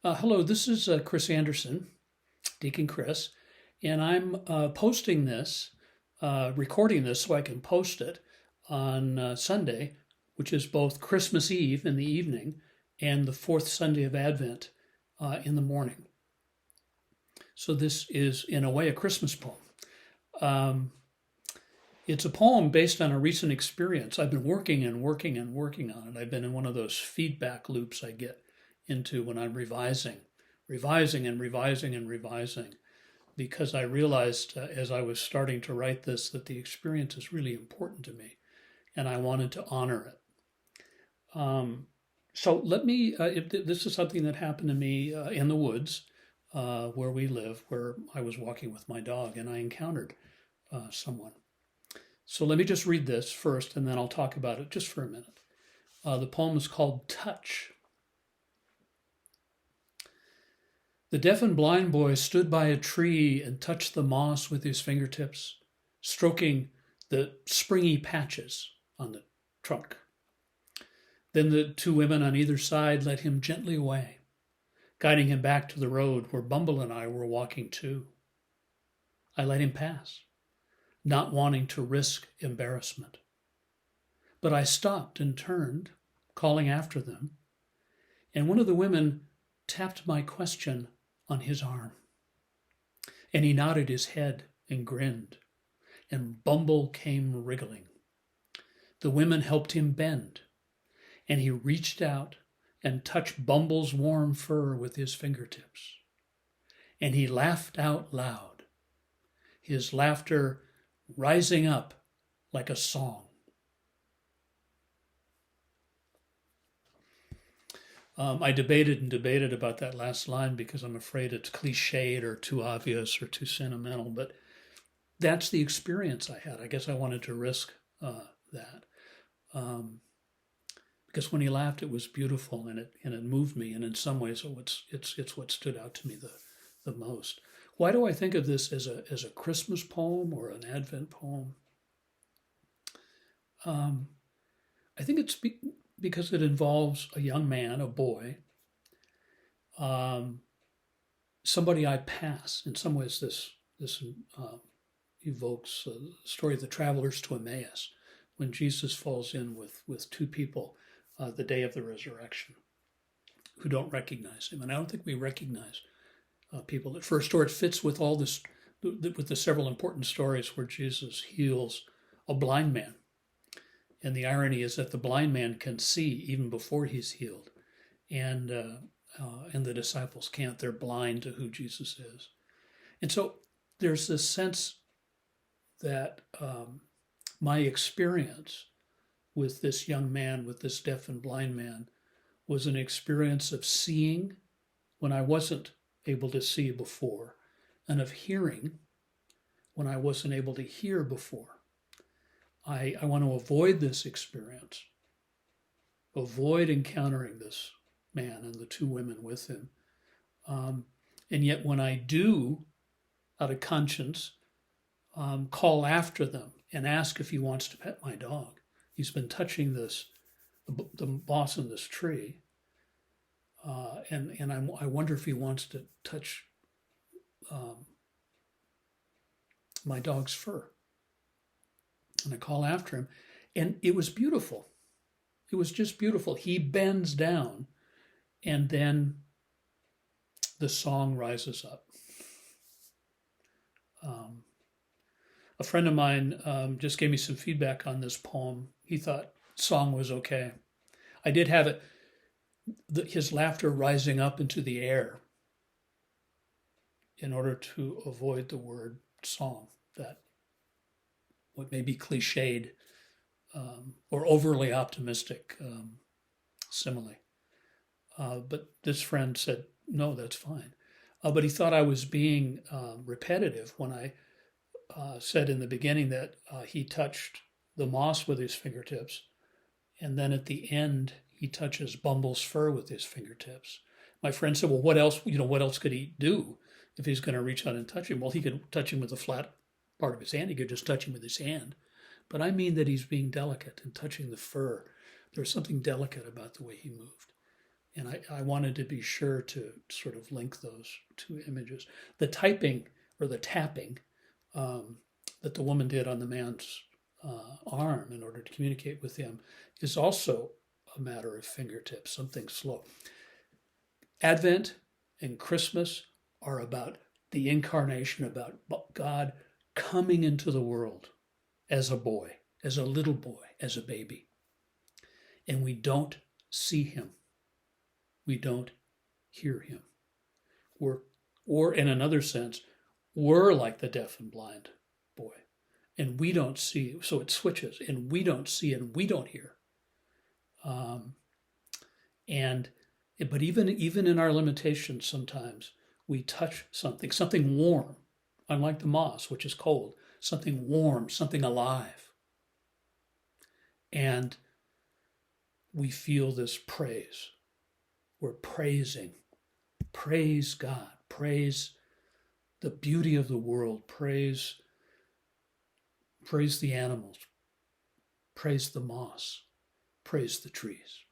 Hello, this is Chris Anderson, Deacon Chris, and I'm posting this, recording this so I can post it on Sunday, which is both Christmas Eve in the evening and the fourth Sunday of Advent in the morning. So this is, in a way, a Christmas poem. Um, it's a poem based on a recent experience. I've been working and working and working on it. I've been in one of those feedback loops I get into when I'm revising and revising and revising, because I realized as I was starting to write this that the experience is really important to me and I wanted to honor it. So let me, this is something that happened to me in the woods where we live, where I was walking with my dog and I encountered someone. So let me just read this first and then I'll talk about it just for a minute. The poem is called Touch. The deaf and blind boy stood by a tree and touched the moss with his fingertips, stroking the springy patches on the trunk. Then the two women on either side led him gently away, guiding him back to the road where Bumble and I were walking too. I let him pass, not wanting to risk embarrassment. But I stopped and turned, calling after them, and one of the women tapped my question on his arm. And he nodded his head and grinned, and Bumble came wriggling. The women helped him bend, and he reached out and touched Bumble's warm fur with his fingertips. And he laughed out loud, his laughter rising up like a song. I debated and debated about that last line because I'm afraid it's cliched or too obvious or too sentimental, but that's the experience I had. I guess I wanted to risk that because when he laughed, it was beautiful and it moved me, and in some ways, it's what stood out to me the most. Why do I think of this as a Christmas poem or an Advent poem? I think it's because it involves a young man, a boy, somebody I pass. In some ways, this evokes the story of the travelers to Emmaus, when Jesus falls in with two people the day of the resurrection who don't recognize him. And I don't think we recognize people at first, or it fits with all this, with the several important stories where Jesus heals a blind man. And the irony is that the blind man can see even before he's healed, and the disciples can't. They're blind to who Jesus is. And so there's this sense that my experience with this young man, with this deaf and blind man, was an experience of seeing when I wasn't able to see before, and of hearing when I wasn't able to hear before. I want to avoid this experience, avoid encountering this man and the two women with him. And yet when I do, out of conscience, call after them and ask if he wants to pet my dog. He's been touching the moss in this tree. And I wonder if he wants to touch my dog's fur. And I call after him, and it was beautiful. It was just beautiful. He bends down, and then the song rises up. A friend of mine just gave me some feedback on this poem. He thought song was okay. I did have it, his laughter rising up into the air in order to avoid the word song, that what may be cliched or overly optimistic simile. But this friend said, no, that's fine. But he thought I was being repetitive when I said in the beginning that he touched the moss with his fingertips, and then at the end, he touches Bumble's fur with his fingertips. My friend said, well, what else could he do if he's going to reach out and touch him? Well, he could touch him with a flat part of his hand. He could just touch him with his hand. But I mean that he's being delicate and touching the fur. There's something delicate about the way he moved. And I wanted to be sure to sort of link those two images. The typing or the tapping that the woman did on the man's arm in order to communicate with him is also a matter of fingertips, something slow. Advent and Christmas are about the incarnation, about God coming into the world as a boy, as a little boy, as a baby. And we don't see him. We don't hear him. Or in another sense, we're like the deaf and blind boy. And we don't see, so it switches, and we don't see and we don't hear. But even in our limitations, sometimes we touch something warm, unlike the moss, which is cold, something warm, something alive. And we feel this praise. We're praising. Praise God. Praise the beauty of the world. Praise the animals. Praise the moss. Praise the trees.